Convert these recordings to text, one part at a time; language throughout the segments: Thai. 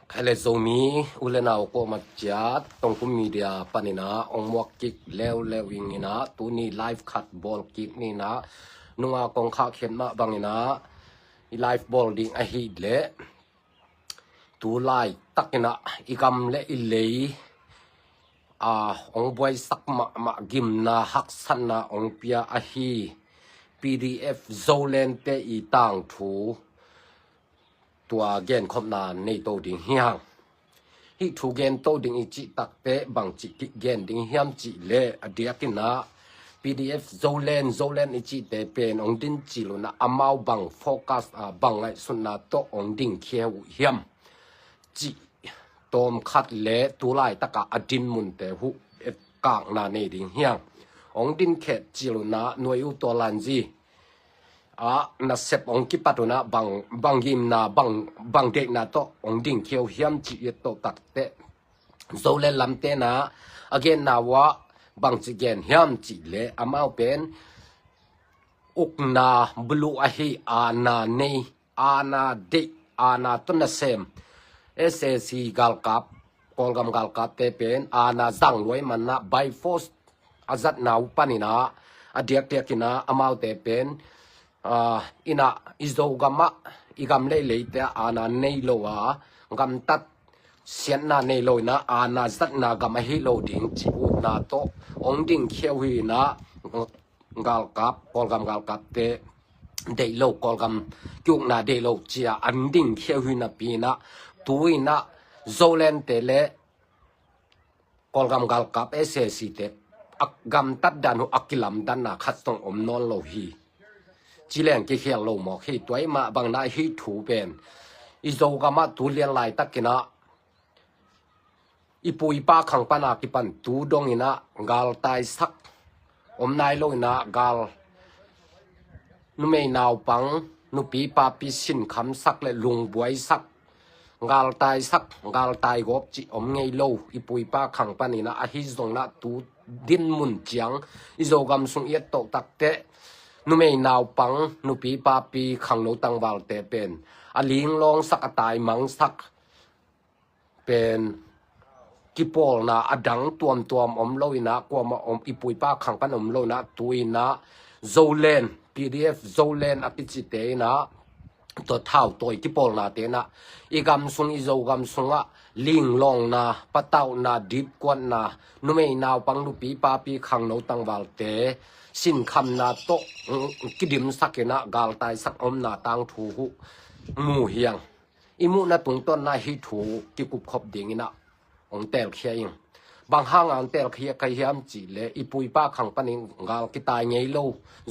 Kale zomi ulena ko matjat tong kum media panina ong mok kik lew ina tu ni live cut ball kik ni na nunga kong kha khen ma bangina I live ball ding a hi le tu lai takina ikam le ilei ong boy sak ma gim na hak san na ong pia a hi PDF zolen te I tang thuตัวเกนคบนานในโตดิงเฮียงฮิทูเกนโตดิงอิจิตักเตบังจิกิเกนดิงเฮียมจิเลอเดียกินะ PDF โซเลนอิจิเตเป็นองดินจิลุนะอมาวบังโฟกัสบังไอสุนนะโตองดิงเคียวเฮียมจิตอมคัดเลตุไลตะกะอดินมุนเตหุเอ็ดกางนาในดิงเฮียงองดินเขตจิลุนะหน่วยอุตลันจีna sep ong kipatuna bang gim na bang de na to ong ding kheu hiam chi to takte zole lamte na again na wa bang chi gen hiam chi le amau pen ukna blu a hi ana nei ana de ana to na sem SSC gal kap kolgam gal kap te pen ana zang loi man na by force azat na upanina adiak tekina amau te pen ina izogama igam le te ana nei lowa gam tat sian na nei lo na ana zat na gam hi lo ding chi u na to ong ding kheu hi na gal kap kolgam gal kap te de lo kolgam kyuk na de lo chia an ding kheu hi na pi na tuina zolen te le kolgam gal kap SSC te gam tat dan hu akilam dan na khat tong om non lo hiจีแรงเกี่ยวโลหมอกให้ตัวมาบางนายให้ถูเป็นอิโซกามาตูเลียนลายตักกินะอีปุยป้าขังปนากิปันตูดงอินะกาลตายสักนายโลอินะกาลนุไม่นาวปังนุปีป้าปีสินคำสักและลุงบวยสักกาลตายสักกาลตายกบจีไงโลอีปุยป้าขังปานินะอหิซงนะตูดินมุนเจียงอิโซกามสุงเอียตตักเตนุไม่นาวปังนุปีปาปีขังโนตังวาลเตเป็นอลิงลองสักตายมังสักเป็นกิปอลนะอดังตัวมอมโลยนะกว่ามาอมอีปุยป้าขังปันอมโลนะตุยนะโซเลน PDF โซเลนอภิจิเตนะตัวเท่าตัวกิปอลนะเตนะอีกำสุงอีโซกำสุงอะลิงลองนะปะเต้านะดิบกวนนะนุไม่นาวปังนุปีปาปีขังโนตังวาลเตสินคำนาโตกิดิมสักนะกาลตายสักอมนาตังถูหูมูเฮียงอิมุนาตุงต้นนาฮิถูกิกุบขบดิ่งนะองเตลเคียงบางห้างอันเตลเคียกยามจีเลอีปุยป้าขังปนิงกาลกิตายไงโล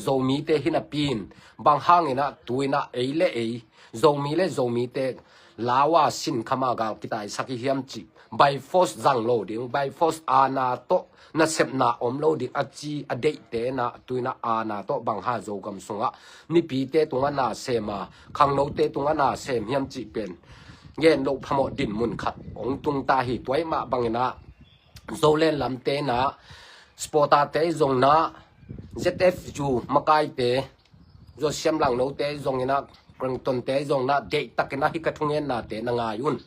โซมีเตหินาปีนบางห้างนะตุยนะเอเลเอโซมีเลโซมีเตลาวาสินคำากาลกิตายสักยามจีby force จังโลดิ่ง by force อานาโตna sep na om lo dik achi ade te na tuina ana to bang ha zo gam sunga ni pi te tunga na sema khang lo te tunga na sem hiam chi pen yen lo phamo din mun khat ong tung ta hi toy ma bangina zo len lam te na sporta te zong na ZF ju makai te zo siam lang no te zong ina krang ton te zong na de takina hi kathungen na te na nga yun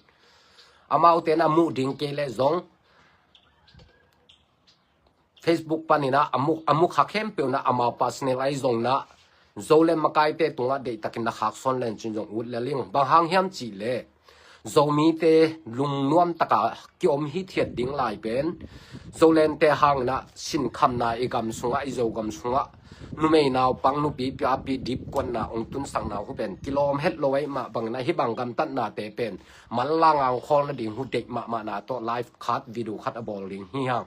amau te na mu ding ke le zong Facebook panina amuk hakhem pe na ama personalize zong na zole makai te tunga de takin na khak son len chin jong ut leling bang hang hiam chi le zomi te lung nuam taka ki om hi thiat ding lai pen zolen te hang na sin kham na igam sunga izo gam sunga numei naw pang nu pi pi dip kon na ong tun sang naw hu pen kilom het loi ma bang na hi bang gam tat na te pen man lang ang khol na ding hu dek ma na to live cut video cut abol ring hi hang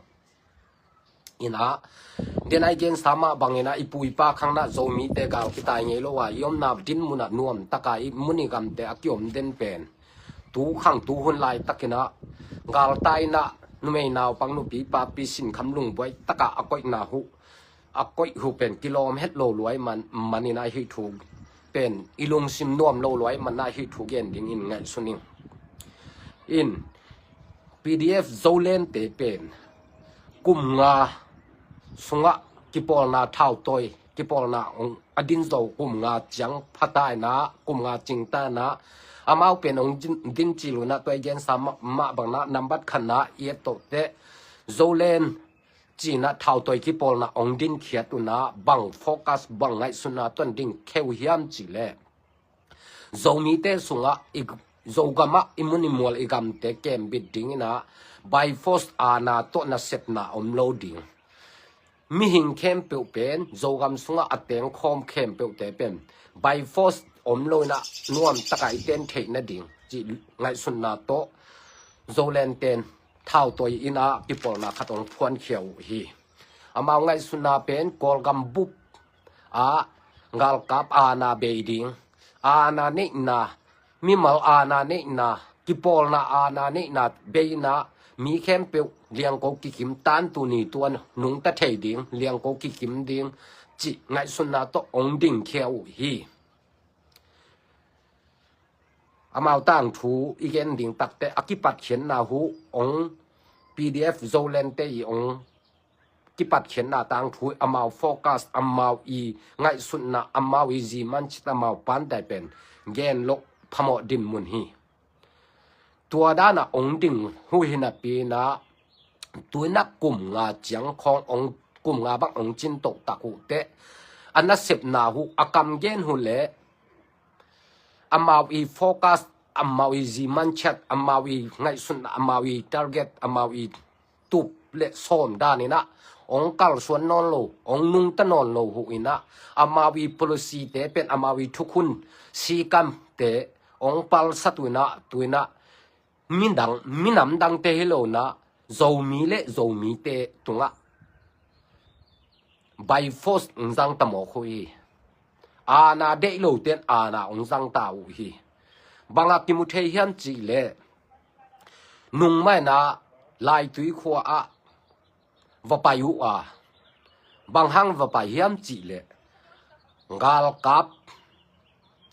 ina den ai gen sama bangena ipui pa khangna zomi te gal kitai ngei lo wa yom na din muna nuam taka I muni gam te akyom den pen tu khang tu hun lai takina gal tai na numei naw pang nu pi pa pi sin khamlung boi taka akoi hu pen kilom het lo loi manina hi thu pen ilung sim nuam lo loi man na hi thu gen ding in ngai suning in PDF zolen te pen kum nga sunga kipol na thau toy kipol na adin zo kum nga chang phatai na kum nga chingta na อามาเป็นองดินจิลุนะตัวเย็นสามมาบังนะนับบัดขณะเอตโตเตโซเลนจีนะเท่าตัวกี่ปอลนะองดินเขียตุนะบังโฟกัสบังไงสุนะต้นดิ่งเขียวเฮียมจีเลโซมีเตสุงะอีกโซกามะอิมุนิมอลอีกามเตเกมบิดดิ่งนะไบฟอสอานาโตนะเซตนะอมโลดิ่งมีหิงเข้มเปียวเป็นโซกามสุงะอัดเตงคอมเข้มเปียวเตเป็นไบฟอสอมโลนะนวมตะไคเต้นเทนะดิ่งจีไงสุนนะโตโซเลนเต้นเท่าตัวอินะกิปอลนะขัดองพวนเขียวฮีอามาไงสุนาเป็นกอลกัมบุบงาลกับอานาเบดิงอานาเนนามีมัลอานาเนนากิปอลนะอานาเนนาเบนะมีเข้มเปียวเลียงโกกิกิมตันตัวนี้ตัวนุงตะเทดิงเลียงโกกิกิมดิงจีไงสุนาโตองดิงเขียวฮีอามาตั้งทูอีกอันดิ่งตักแต่อกิปัดเขียนนาหูองPDF โซเลนเตอีองกิปัดเขียนนาตังทูอามาโฟกัสอามาอีไงสุนนะอามาอีจีมันชิตอามาปันได้เป็นเกนลกพมอดิมมุนฮีตัวด้านองดิ่งหูหินาปีนะตัวนักกลุ่มงาจังขององกลุ่มงาบักองจินตกตะกุเตอันนั้นเสพนาหูอากำเกนหูเลอามาอีโฟกัสอามาอีจีมันชัดอามาอีไงสุนอามาอีทาร์เก็ตอามาอีตุบเละซ้อมด้านนี้นะองกัลส่วนนอนโลองนุงตะนอนโลหูอินะอามาอี policy เตเป็นอามาอีทุกคนสีกัมเตองปัลสัตุนะตุนะมินำดังเตฮิโลนะโจมีเละโจมีเตตุงะ by force จังตะโมคุยอาณาเดโลเตนอาณาองจังตาอุฮีบางกิมุเทียนจีเลนุงไม่นะลายตุยขวาวปายุบางหังวปาเฮียมจีเลกาลกับ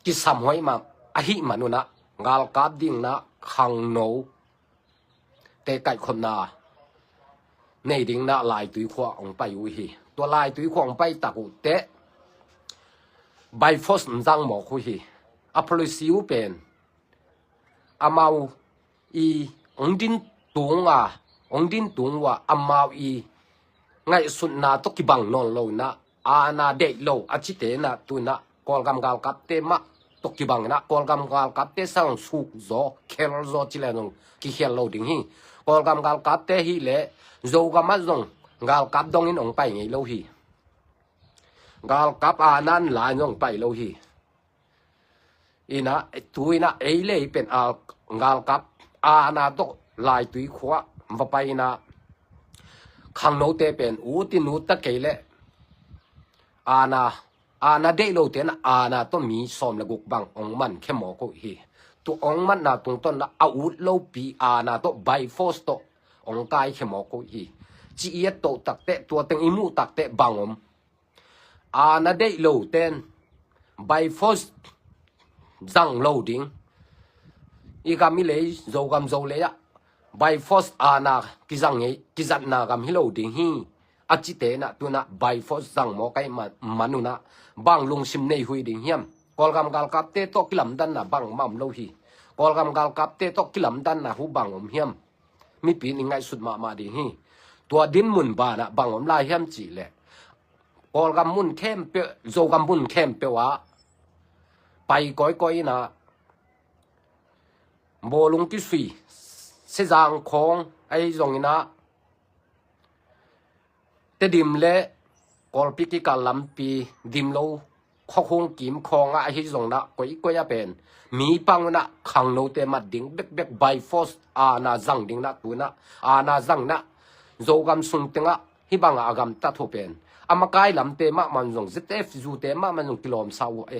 กิสามหอยมาอหิมานุนะกาลกับดิ่งนะขังโนเตไก่คนนาในดิ่งนะลายตุยขวาองปายุฮีตัวลายตุยขวาองไปตะกุเตby force จังหมอคุยอพอลิซิวเป็นอามาอีองดินตุงองดินตุงว่าอามาอีไงสุดนาตกิบังนอนโลนะอาณาเดโลอาชิเตนะตุนะกอลกำกาลกับเตมะตกิบังนะกอลกำกาลกับเตสังสุกโซเคลโซจิเลนงกิเฮลโลดิงฮีกอลกำกาลกับเตฮีเลโซกามาซงกาลกับดงอินองไปไงโลฮีกาลกับอานันหลายน้องไปโลฮีอีนะตุยนะเอเลเป็นกาลกับอานาโตลายตุยขวาวไปนะขังโนเตเป็นอูตินูตะเกเลอานาเดโลเตนอานาโตมีสอมละกุกบังองมันแค่หมอก็ฮีตัวองมันนะตรงต้นนะอาวุธโลปีอานาโตไบฟอสโตองกายแค่หมอก็ฮีจีเอโตตักเตตัวเต็งอิมูตักเตบังอมอานาเดโลเตนไบฟอสจังโลดิงอีกามิเลโจกามโจเลยะไบฟอสอานากิจังเงกิจัดนากามฮิโลดิงฮีอาจิเตนะตัวนะไบฟอสจังหมอไกมานุนะบังลุงซิมเนยหุยดิงเฮียมกอลกามกาลกับเตตกิลัมดันนะบังมัมโลฮีกอลกามกาลกับเตตกิลัมดันนะหูบังอมเฮียมมีปีนิงไงสุดมาดิงฮีตัวดินมุนบานะบังอมลายเฮียมจีเลกอลกามมุนเข้มเปโจกามมุนเข้มเปวะไปก้อยนะโบลุงกิสุยเสจางของไอ้ตรงนี้นะแต่ดิมเละกอลปิกิกาลัมปีดิมโลข้อคงกิมของไอ้ตรงนะก้อยเป็นมีปังนะขังโนเตมัดดิ่งเบกไบฟอสอาณาจังดิ่งนะตัวนะอาณาจังนะโจกามสุงเตงะฮิบังอากามตัดทุเป็นอามากายลำเตมะมันจง ZF จูเตมะมันจงกิโลมสาวไ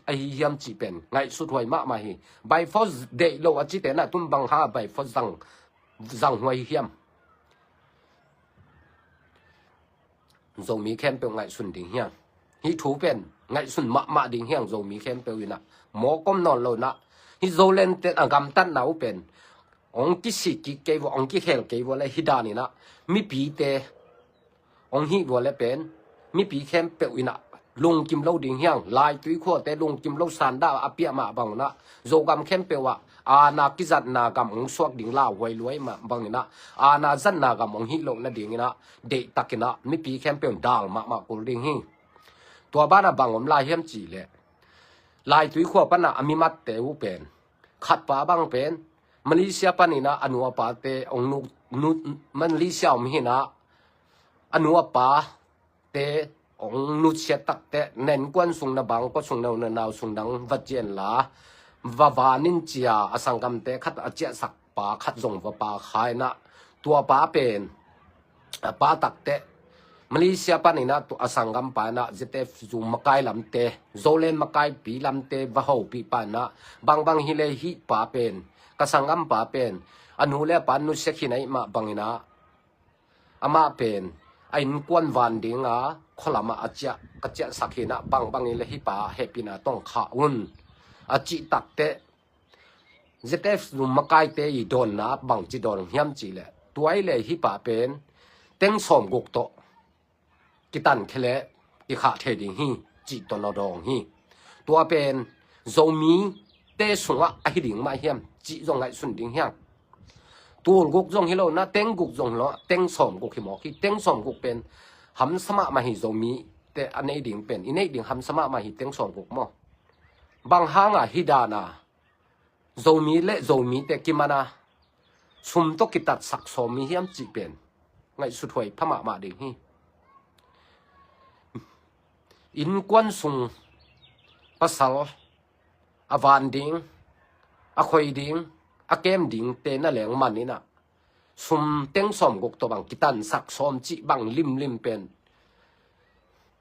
อฮิยมจีเป็นไงสุดหวยมะมาฮีไบฟอสเดโลอจิเตนะตุนบังฮาไบฟอสจังหวยฮิยมจงมีแคมเปลไงสุนดิ่งเฮียงฮิถูเป็นไงสุนมะดิ่งเฮียงจงมีแคมเปลอยู่นะหมอก้มนอนโลนะฮิโซเลนเตอากำตันนาเป็นองกิสิกิเกวองกิเฮลเกวเลยฮิดานี่นะมีปีเตองฮิวเลยเป็นมีปีเข้มเปวินะ ลุงกิมเล่าดิ่งเฮียงลายตุยขั้วแต่ลุงกิมเล่าสันดาอเปียมาบังนะโจกำเข้มเปว่าอาณากิจัดนากำองสวกดิ่งลาไว้รวยมาบังนะอาณาจันนากำองฮิโลนะดิ่งนะเดตักนะไม่ปีเข้มเปดาลมากุลดิ่งหิตัวบ้านบังอมลายเฮียมจีเลยลายตุยขั้วปนะอมิมัดเตวเป็นขัดป้าบังเป็นมาเลเซียปนินะอนุปาเตองนุมาเลเซียอมหินะอนุปาเตองนุเชตักเตเน้นกวนสุงนะบังก็สุงนาวสุงดังวัดเจนลาวานินเจียอสังกัมเตขัดอเจสักปาขัดจงวปาขายนะตัวปาเป็นปาตักเตมาเลเซียปนินะตัวอสังกัมปานะเจเตจุมกายลำเตโซเลนมกายปีลำเตวะหูปีปานะบางฮิเลฮิปาเป็นกสังกัมปาเป็นอนุเลปานุเสกินัยมาบังนะอามาเป็นไอ้นกวนวันดิงาขลามาอาจจะกระเจาะสักนะบางเลฮิปาเฮปินะต้องขาอุนอาจิตักเตเจเตฟนุมกายเตอีโดนนะบางจิโดนยำจีเลตัวไอ้เลฮิปาเป็นเต็งสมกุกโตกิตันเคเลกิขาเทดิงฮีจิตนดองฮีตัวเป็นโจมีเตสุงะไอดิงมาเฮียมจิจงไอสุนดิงเฮียงตัวกุกจงฮิโลนะเต็งกุกจงละเต็งสมกุกฮิมอกีเต็งสมกุกเป็นหำสมะมาฮิโจมีแต่อันนี้ดิงเป็นอันนี้ดิงหำสมะมาฮิเต็งสมกุกมอบางห้างฮิดานาโจมีเละโจมีแต่กิมานาสุมตกิตัดสักสมมีเฮียมจิเป็นไงสุดหวยพม่ามาดิงฮีอินกวนสุงภาษาอวานดิงอคอยดิงอเกมดิงเตน่ะแหลงมันนี่นะสุมเต็งสมกุกตัวบางกิตันสักสมจิบางลิมเป็น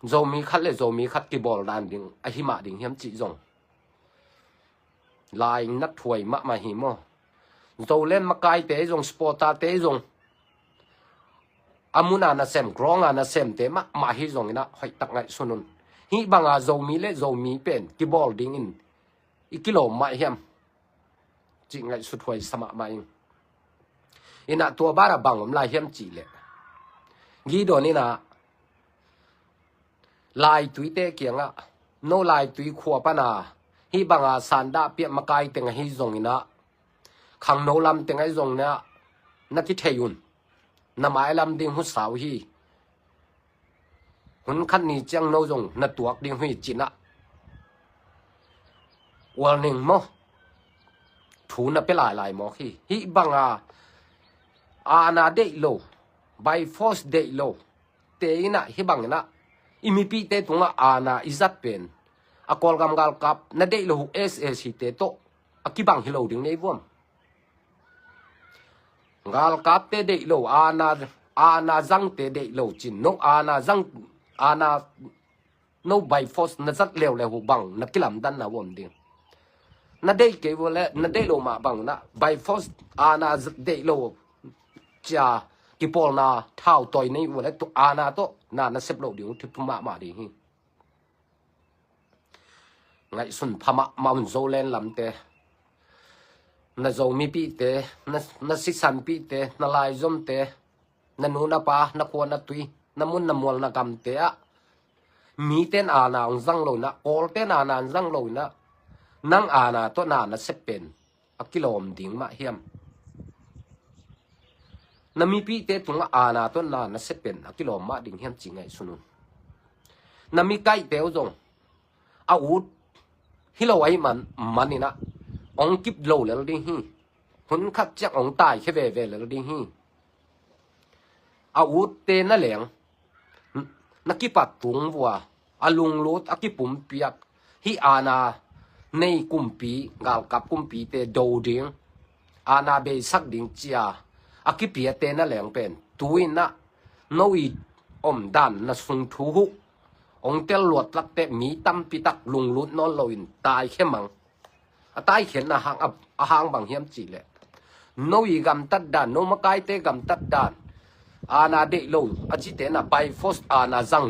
โจมีคัดเลยโจมีคัดกีบอลดานดิงอหิมาดิงเฮียมจิจงลายนักถวยมาหิมอโจเล่นมากายเตจงสปอร์ตาเตจงอามุนานาเซมกรองอานาเซมเตมาฮิจงนะหอยตักไงสุนุนฮีบางอาโจมีเละโจมีเป็นกีบอลดิงอินอีกิโลมาเฮียมจิงไงสุดหวยสมัครมาอินะตัวบ้าระบังผมลายเฮียมจีเลยกีโดนี่นะลายตุยเตเกียงอะโนลายตุยขวบปนาฮีบางอาสันดาเปียมากายเต็งฮิจงอินะขังโนลำเต็งไอจงเนี่ยนักที่เทยุนน้ำไอลำดิ่งหุสาวฮีหุ่นขันนี้จังโนจงนัดตัวดิ่งหุจินะวันหนึ่งมั้งถูน่ะเป็นหลายหมอขี้ฮิบังอาณาเดโลไบฟอสเดโลเตยนะฮิบังนะอิมิปีเตตุงอาณาอิจัดเป็นอากอลกำกาลกับนาเดโลเอสฮิเตโตอากิบังฮิโลดึงในวมกาลกับเตเดโลอาณาจังเตเดโลจินโนอาณาจังอาณาโนไบฟอสนาจัดเลวเลวบังนักกิลามดันนะวมดิ่งนาเดเกวเลนาเดโลมาบังนะไบฟอสอาณาเดโลจ้ากิปอลนาเท่าต่อยในวเลตัวอาณาโตนาเซบโลดิวทุกมาดีฮีไงสุนพม่ามาอุนโซเลนลำเตนาโจมีปีเตนาสิสันปีเตนาลายจอมเตนานูนาปานาควนาตุยนามุนนามวลนากำเตะมีเตนอาณาอุจังโลนะออลเตนอาณาอุจังโลนะนังอาณาตัวนาเซเป็นอกิโลมดิ่งมาเฮียมนามีปีเตตุงอาณาตัวนาเซเป็นอกิโลมมาดิ่งเฮียมจริงไงสุนุนนามีไก่เตวจงอาวุธฮิโลไอมันนี่นะองกิบโลแล้วดิ่งฮีหุ่นขัดจากองตายแค่เวแล้วดิ่งฮีอาวุธเตน่ะแหลงนักกิปัดตุงวัวอาลุงโลดอากิปุ่มเปียกฮิอาณาในกุมปีกาลกับกุมปีเตโดดิงอาณาเบสักดิงเจียอากิปีเตน่ะแหลงเป็นตุยนะโนอีอมดันนะสุงทูหุองเตลวดลักเตมีตั้มปีตักลุงลุดนอนลอยตายแค่มังตายเข็นนะหางบางเฮียมจีเลยโนอีกำตัดดานโนมากายเตกำตัดดานอาณาเดโลอจิเตนะไปฟอสอาณาจัง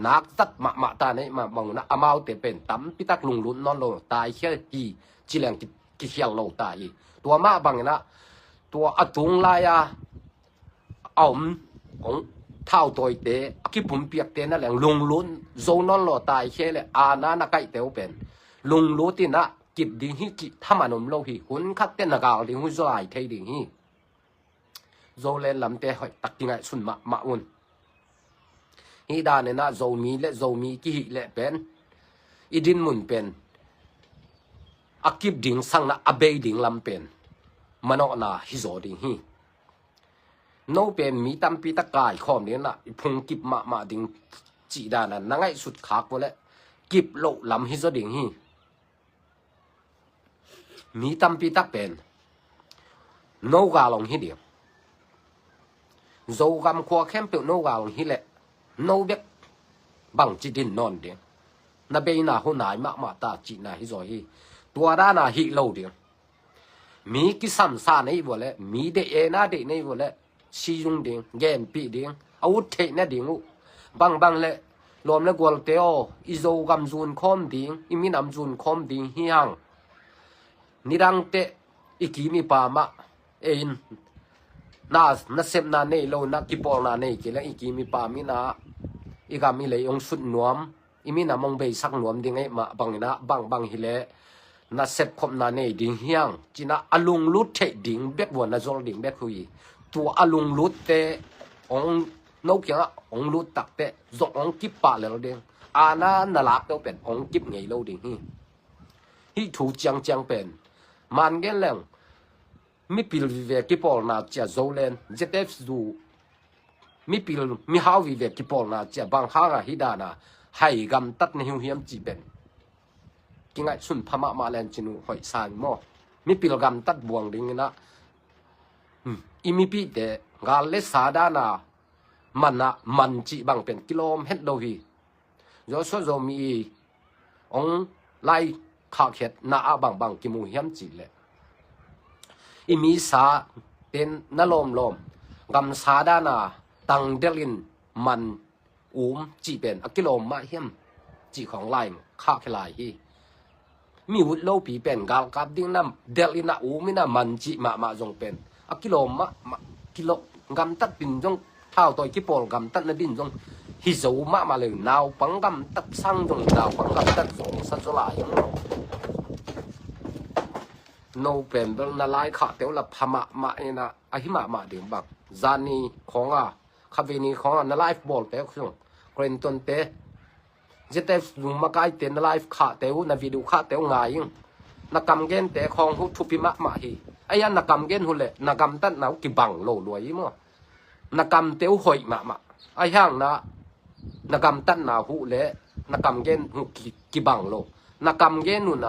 นักตัดมาตาในมาบังนะอามาวเตเป็นตั้มปีตักลุงลุดนอนลอยตายแค่จีแรงกิเขียงโลตายตัวมาบังนะตัวอตุงลายอมของ เท่าตัวเตะกิปุ่มเปียกเตะนั่นแหละลุงลุ้นโซนอนหล่อตายแค่เลยอาณานักไก่เต๋อเป็นลุงรู้ที่นะกิบดิ่งฮิกิถ้ามันอมโลหิหุ่นคัดเต้นนักเอาดิ่งหุ่นสลายเทดิ่งฮิโซเลนลำเตะหอยตักยังไงสุนมาอุ่นฮีดานเนี่ยนะโซมีและโซมีกิหิและเป็นอีดินมุนเป็นอากิบดิ่งสังนะอเบยดิ่งลำเป็นมันอนาฮิโซดิ่งฮิโนเป็นมีตั้มปีตะกายข้อมนี้นะพุงกิบมาดิ่งจีดานันนั่งไอ้สุดขากไปแล้วกิบโลลำฮิโซดิ่งฮิมีตั้มปีตะเป็นโนกาลงฮิเดียวโซกำขวาเข้มเปียวโนกาลงฮิแหละโนเบกบังจีดินนอนเดียวนาเบยนาหัวหนายมาตาจีนาฮิโซฮิตัวด้านาฮิโลเดียวมีกิสัมซาในบ่เลยมีเดเอนาเดในบ่เลยซีจุงเดียงแกมปีเดียงอาวุธเทนเดียงบังเลยรวมแล้วกวลเตโออิโซกำจูนคอมเดียงอิมินำจูนคอมเดียงฮิฮังนิรังเตอิกิมีปามะเอ็นนาเซมนาเนโลนักกิปอลนาเนกิเลอิกิมีปามินาอีกามิเลยองสุดนวมอิมินามองเบสักนวมดิ่งไอมาบังนะบังฮิเลนาเซปคอมนาเนดิ่งฮิฮังจีน่าอลุงลุดเทดิ่งเบ็ดวันนาโซลดิ่งเบ็ดคุยตัวอลุงลุดเตองนกยังองลุดตักเตจงองกิปปะเลยเราเด้งอานานาลักเตเป็นองกิปไงเราดิ่งฮิถูจังเป็นมันเกลงมีพิลวิเวกิปอลนาเจโซเลนเจเตฟดูมีพิลมีฮาวิเวกิปอลนาเจบังฮาฮิดานาให้กำตัดในหิวเฮียมจีเป็นกิงไอสุนพม่ามาเลนจินูหอยสานโมมีพิลกำตัดบวงดิ่งนะอิมิปีเตกาเลสาดานามันจีบังเป็นกิโลเมตรโลฮีโยโซโซมีองไลขาเขตนาบังกิมูเฮียมจีเลอิมิสาเป็นนลมกำสาดานาตังเดลินมันจีเป็นกิโลมาเฮียมจีของไลมขาเขลายฮีมีวุฒโลปีเป็นกาลกับดิ้งน้ำเดลินามินามันจีมาจงเป็นกิโลกิโลกำตัดดินจงเท่าตัวกิโปลกำตัดนดินจงฮิโซมาเลยนาวปังกำตัดสร้างจงนาวปังกำตัดจงสัจลายโนเป็นเรื่องนาลายขาเตียวละพมาเอนะอหิมาเดียงบักจานีของคาเวนีของนาลายบอลเตียวคือเกรนตันเตเจเตฟลุงมาไกเตนาลายขาเตียวนาวิดูขาเตียวไงนักกำเกนเตของหุทุพิมาฮีไอ้ยันนักกำเกนหุ่นเล่นักกำตัดหนาวกิบังโลรวยมั้งนักกำเตียวหอยมาไอ้ย่างนะนักกำตัดหนาวหุ่นเล่นักกำเกนหุกิบังโลนักกำเกนหุ่น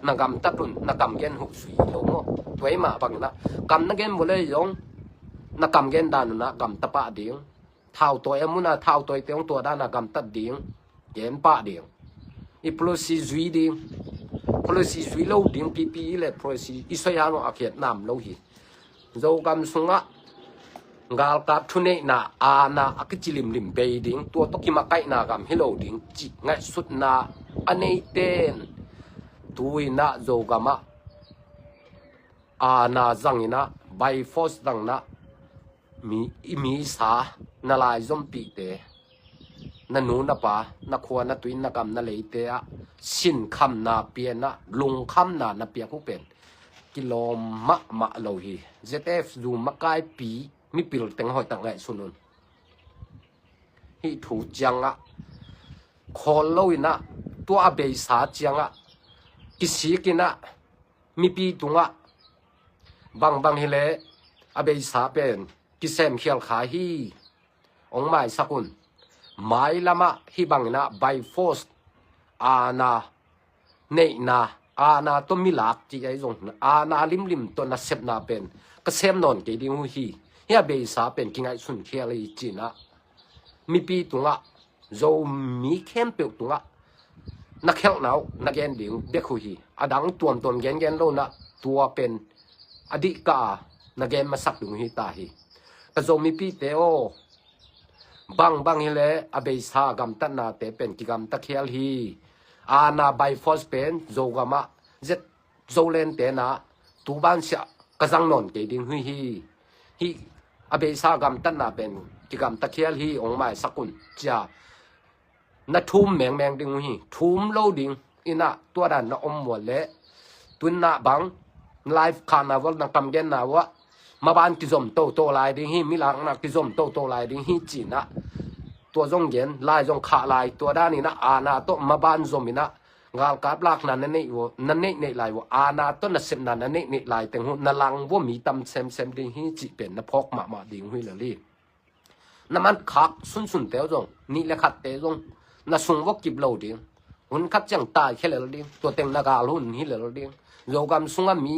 นักกำตัดหุ่นนักกำเกนหุสุยโลมั้งตัวมาบังนะกำนักเกนบุเลยยงนักกำเกนดานุนะกำตะปะเดียงเท่าตัวมุนะเท่าตัวเตียงตัวด้านนักกำตัดเดียงเกนปะเดียงอีพลสีสุยเดียงพลสีสุยโลดิ่งปีเลยพลสีอิสยาโนอาเขตนำโลหิโจกำสุงะกาลกับทุนเนนาอาณาอักจิลิมเบยดิ่งตัวตกิมาไกนากำฮิโลดิ่งจิไงสุดนาอันเนเตนตัวน่ะโจกำอาณาจังนะไบฟอสดังนะมีสานาลายจอมปีเตนั่นนู้นปะนักขวานตุยนักกำนั่นเลยเตะสินคำนาเปียนะลงคำนาเปียกูเป็นกิโลมาโลฮีเจเตฟดูมาไกปีมีปิลเต็งหอยตังไงสุนุนฮิถูจังคอลโลยนะตัวเบยสาจังกิสิกินะมีปีตุงบังเฮเลอเบยสาเป็นกิเซมเขียลขาฮีองไม้สักุนไม้ละมะฮิบังนะไบฟอสอาณาเนนาอาณาตัวมิลักจีไอจงอาณาลิมตัวนัเซบนาเป็นก็เซมนอนเกดิหูฮีเฮียเบยสาเป็นกิงไอสุนเขียเลยจีนะมีปีตุงโจมีเข้มเปียวตุงนักเขลนาวนักเกนดิ่งเด็กหูฮีอดังตัวเกนโลนะตัวเป็นอดีกานักเกนมาสักดุงฮีตาฮีแต่โจมีปีเตโอบังเฮเลอเบยสากำตัดนาเตเป็นกิกำตะเคียลฮีอาณาไบฟอสเป็นโจกามะเจโจเลนเตนะตูบ้านเสียกระซังนอนเกดิงฮีอเบยสากำตัดนาเป็น จิกรรมตะเคียลฮีองไม้สกุลจ้านะทุ่มแมงดิงฮีทุ่มโลดิงอินะตัวดันนะอมหมดและตุนนะบังไลฟ์คาร์นาวลนะกำเย็นนะวะมาบ้านกิจมโตลายดิงฮีมิลังนะกิจมโตลายดิงฮีจีนะตัวจงเย็นลายจงขาลายตัวด้านนี้นะอาณาโตมาบ้านจมินะงาลกาบลากนั้นนี่วนั่นนี่ลายวอาณาโตนะเสพนั้นนี่ลายแต่หุ่นนลังว่ามีตำเซมดิงฮีจีเป็นนะพกมาดิงหุยเลยลีน้ำมันขักสุนเตียวจงนี่แหละขัดเตียวจงน่ะส่งวกิบโลดิงหุ่นขัดจังตายแค่เลยดิงตัวเต็งนักอาหุ่นนี่เลยดิงโยกำสุงมี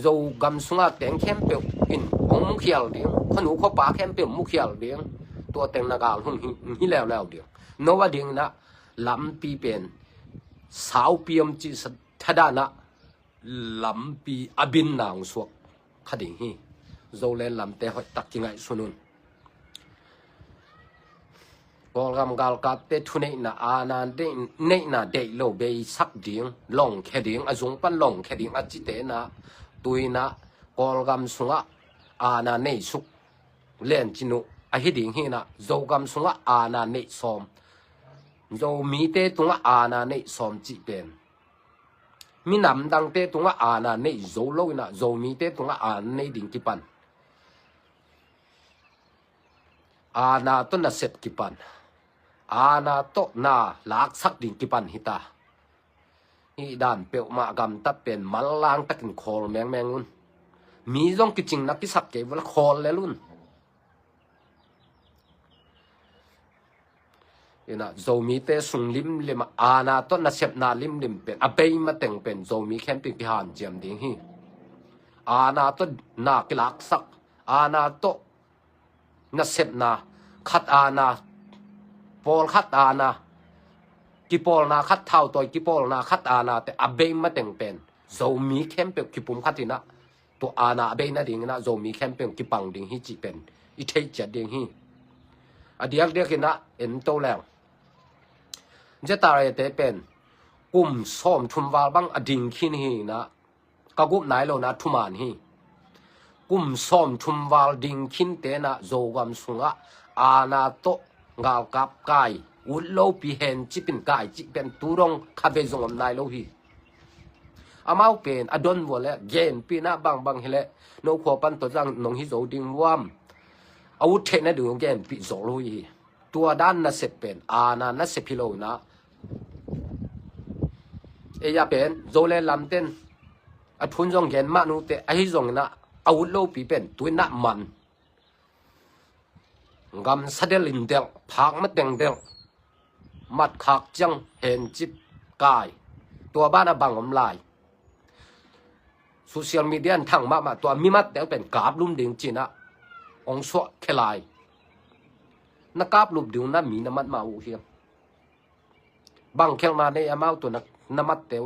โยกำสุงเต็งเข้มเปียวอินองมุขยาดิงขนูข้อปากเข้มเปียวมุขยาดิงตัวเต็งนักอาหุ่นนี่แล้วดิงโนวดิงนะลำปีเป็นสาวปีมจีสทัดานะลำปีอบินนางสวกขดิงฮีโยเลนลำเตะหอยตักจิงไงสุนุนกอลกำกาลกัดเตทุเนน่ะอาณาเดเนน่ะเดโลเบยสักดิงลงแค่ดิงอาจงปันลงแค่ดิงอาจิเตนะตุยนะกอลกำสุงะอาณาเนสุกเล่นจินุอาฮิดิงฮีนะโจกำสุงะอาณาเนสอมโจมีเตตุงะอาณาเนสอมจิเป็นมีนำดังเตตุงะอาณาเนโจโลนะโจมีเตตุงะอาณาเนดิงกิปันอาณาตุนะเสพกิปันอาณาโตนาลักสักดิ่งกิปันหิตาอีดานเปียวมากำตัดเป็นมัลลางตะกินคอลแมงอุนมีจงกิจิงนักกิสักเก็บวันคอลเลยลุนนะโจมีเตสุงลิมอาณาโตนะเสพนาลิมเป็นอเบยมาเต็งเป็นโจมีแคมปิ้งพิหารเจียมดิ่งฮีอาณาโตนากิลักสักอาณาโตนะเสพนาขัดอาณาปอลขัดอาณากิปอลนาขัดเท่าตัวกิปอลนาขัดอาณาแต่อเบยมาเต็งเป็นโจมีแคมปิ้งกิปุ่มขัดที่นะตัวอาณาอเบยนะดิ่งนะโจมีแคมปิ้งกิปังดิ่งฮีจีเป็นอีเทจัดดิ่งฮีอเดียกนะเอ็นโตแล้วจะตายแต่เป็นกุมซ้อมทุมวาลบังอดิ่งขินฮีนะกะกุบไหนโลนะทุมานฮีกุมซ้อมทุมวาลดิ่งขินเตนะโจกำสุงะอาณาโตงาลกับกายอุลโลปีเห็นจิเป็นกายจิเป็นตุรงคาเบจงอมนายโลฮีอามาเป็นอดอนวัวและเกนปีนะบางเฮเลโนขวปันตัวจังนงฮิโจดิ่งวามอาวุธเทนะดูเกนปีโจโลฮีตัวด้านน่ะเสพเป็นอาณาน่ะเสพพิโลนะเอยาเป็นโจเลลำเต้นอทุนจงเห็นมานุเตอหิจงนะอาวุธโลปีเป็นตัวนักมันกำสัดลินเดลพักมัดเดงเดลมัดขักจังเห็นจิบกายตัวบ้านบังอมลายโซเชียลมีเดียทั้งมาตัวมีมัดเดลเป็นกราบลุ่มดิ่งจีนะองสวะเคลายนักกราบลุ่มดิ่งนั้นมีน้ำมันมาอูเฮียบางเคลนาในอามาตัวนักน้ำมันเตล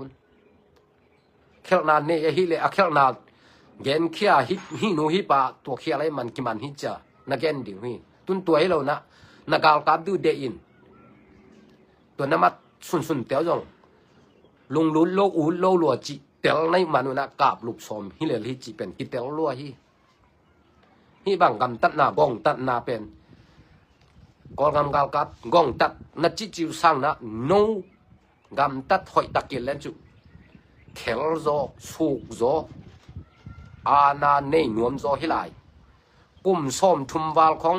เคลนาในฮิเลอเคลนาเกนเขียฮินูฮิปะตัวเขียอะไรมันกิมันฮิจานักเกนดิ่งฮีตุนตัวให้เรานะนักกาลกับดูเดอินตัวน้ำมันสุนเตียวจงลุงลุ้นโลอูโลลัวจิเตียวในมันนะกาบลูกสมฮิเลฮิจิเป็นกิเตียวลัวฮิบางกำตัดนากองตัดนาเป็นกอลกำกาลกับกองตัดนัดจิจิวสังนะโนกำตัดหอยตะเกียนเล่นจุเขลโซสุกโซอาณาเนนวมโซฮิไลกุมซ้อมทุมวาลของ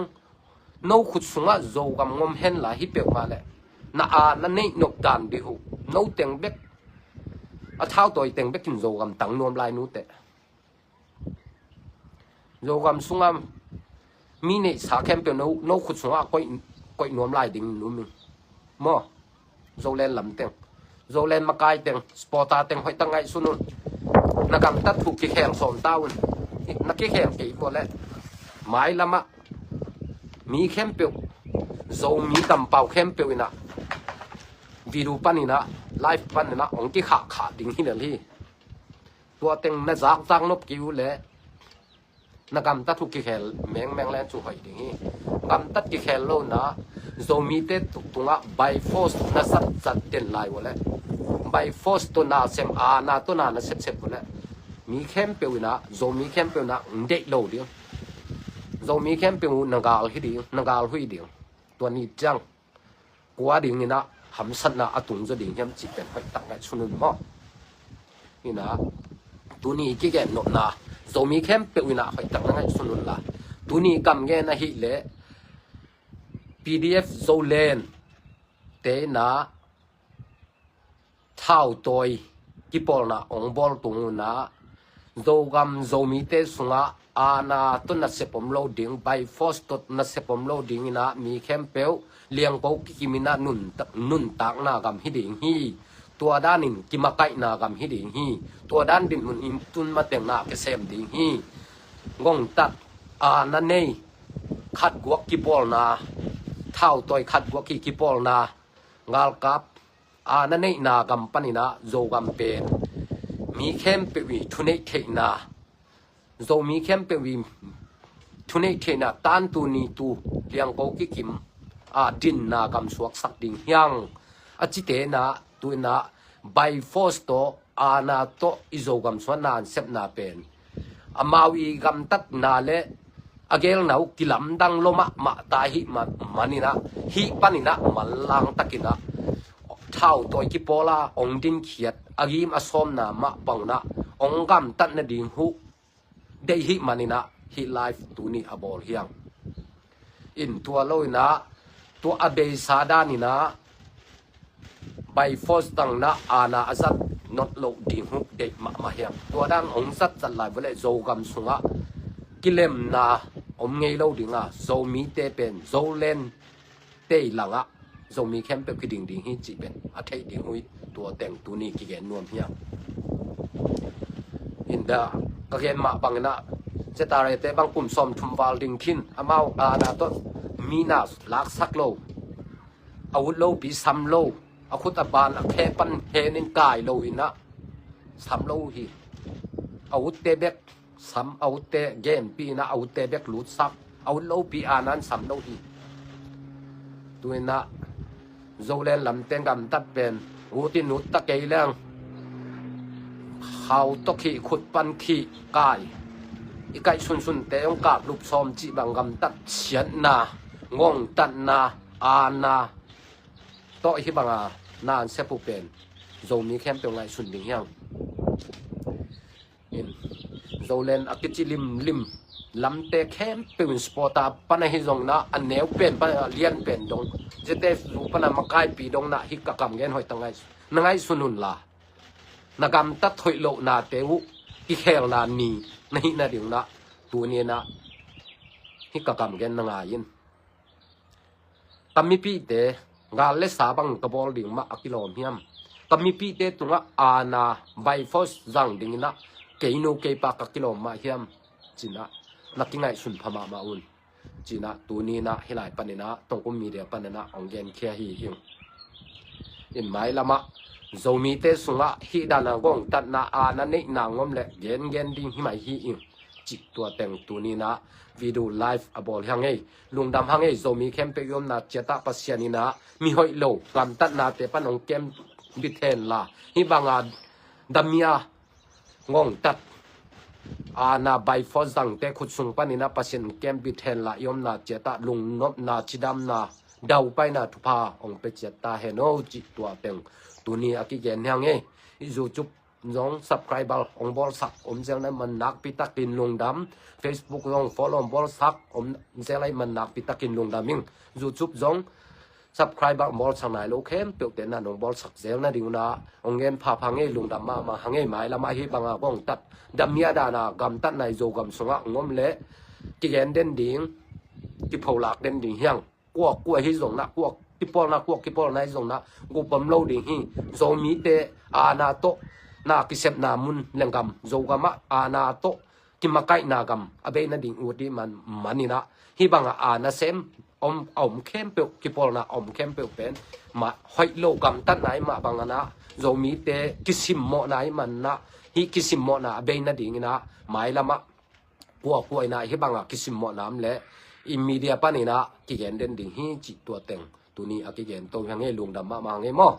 โนขุดสุงะโจกำงมเห็นหลายฮิเปียวมาเลยน่านั่นนี่นกดานดิหูโนเต็งเบ็กเท้าตัวเต็งเบ็กกินโจกำตั้งนวมลายนู้เตะโจกำสุงะมีเนี่ยสาเข้มเปียวโนขุดสุงะก้อยนวมลายดิ่งนู้นมั่วโจเลนลำเต็งโจเลนมากายเต็งสปอร์ตาเต็งหอยตั้งไงสุนุนนักกำตัดถูกขี้แข็งสอนต้าวันนักขี้แข็งกี่คนแล้วหมายละมะมีเข้มเปียวโจมีตำเป่าเข้มเปียวนะวิรูปันนี่นะไลฟ์ปันนี่นะองค์ที่ขาดิ่งที่นั่นที่ตัวเต็งน่าจักนบกิ้วเลยนักกำตัดทุกขี้แขนแมงแลนจู่หอยดิ่งที่กำตัดขี้แขนโลนะโจมีเตตุกตุงะไบฟอสน่าสัดเด่นลายวะเลยไบฟอสตัวน่าเซมอาณาตัวน่าเซฟวะเลยมีเข้มเปียวนะโจมีเข้มเปียวนะเด็กโลเดียว zo mi kem pe nagal hi ding nagal hui ding tua ni chang kwa ding ina ham sat na atung zo ding hiam chi pen phai tak ngai sunun mo ina tu ni ki gen no na zo mi kem pe ina phai tak ngai sunun la tu ni kam ge na hi le PDF zo len te na thao toy ki pol na ong bol tung na zo gam zo mi te sunga ana to na sepom loading by force to na sepom loading ina mi kempel liang po kimina nun tak na gam hi ding hi tua danin kimakai na gam hi ding hi tua dan din mun im tun ma teng na ke sem ding hi ngong tat ana nei khat guak ki pol na thao toy khat guak ki pol na ngal kap ana nei na gam panina zo gam pe mi khem pe wi thunei the na zo mi khem pe wi thunei the na tan tu ni tu liang ko ki kim a din na gam suak sak ding hyang a chi te na tu na by force to ana to izo gam swa nan sep na pen amawi gam tat na le agel nau kilam dang loma ma ta hi manina hi panina malang takina thao toy ki pola ong din khiat agim asom na ma pangna ong gam tat na ding hu dei hi manina hi life tu ni abol hiang in tua loina to abe sada ni na by force tang na ana azat not lo ding hu dei ma hiang tua dang ong sat chan lai bole zo gam sunga kilem na om ngei lo dinga zo mi te pen zo len te langa zo mi kem pe ki ding hi chi pen a thei ding hui tua teng tu ni ki gen nuam hiang in da ka gen ma bangna chetare te bang kum som thum wal ding thin amau ana to mina lak sak lo awut lo bi sam lo akhut aban a khe pan he nin kai lo ina sam lo hi awut te bek sam awut te gen pi na awut te bek lut sak awut lo pi anan sam lo hi tuina zo len lam ten gam tat pen uti nut ta ke lang khau to khi khut pan khi kai ikai sun te ong kap lup som chi bang gam tat chian na ngong tat na ana to hi banga nan se pu pen zo mi khem pe ngai sun ding yang in zo len akichi lim lam te khem pe win sporta pana hi zong na an neu pen pa lian pen dong jete su pana makai pi dong na hi ka kam gen hoi tangai nangai sunun la nagam ta thoi lo na teu ki khel na ni nahi na ding na tu ni na hi ka kam gen nanga yin kami pi te ngal le sabang ka bol ding ma akilom hiam kami pi te tunga ana by force zang ding na keino ke pa ka kilom ma hiam china nakingai sun phama ma un china tu ni na hilai panina tongkum media panina ongen khia hi hing in mai lama zomi te sunga hi dana gong tat na ana nei na ngom le gen ding hi mai hi ing chi tua teng tu ni na video live abol hangai lungdam hangai zomi kem pe yom na cheta pasiani na mi hoi lo kam tat na te panong kem bithen la hi banga damia ngong tat ana by force dang te khut sung panina pasien kem bithen la yom na cheta lung nop na chidam na dau pai na thupa ong pe cheta he no chi tua teng tuni aki gen hange izu chup zong subscriber ong bol sak om zel na man nak pitakin lungdam Facebook zong follow bol sak om zelai man nak pitakin lungdam ming zu chup zong subscriber bol sanai lo khem pe te na nong bol sak zel na ding na ongen pha phange lungdam ma hange mai lama hi banga bong tat damia dana gam tat nai zo gam sunga ngom le ki gen den ding ki pholak den ding hyang kwa hi zong na kwa ki pol nai zong na go pam lo ding hi zo mi te ana to na ki sep na mun lengam zo gama ana to ki makai na gam abe na ding uti man manina hi banga ana sem om khem pe ki pol na om khem pe pen ma hoi lo gam tat nai ma banga na zo mi te kisim mo nai man na hi kisim mo na abe na ding na mai lama kwa ina hi banga kisim mo nam le immediate panina ki gen den ding hi chi tua teng tuni aki gen to hange lungdam ma nge mo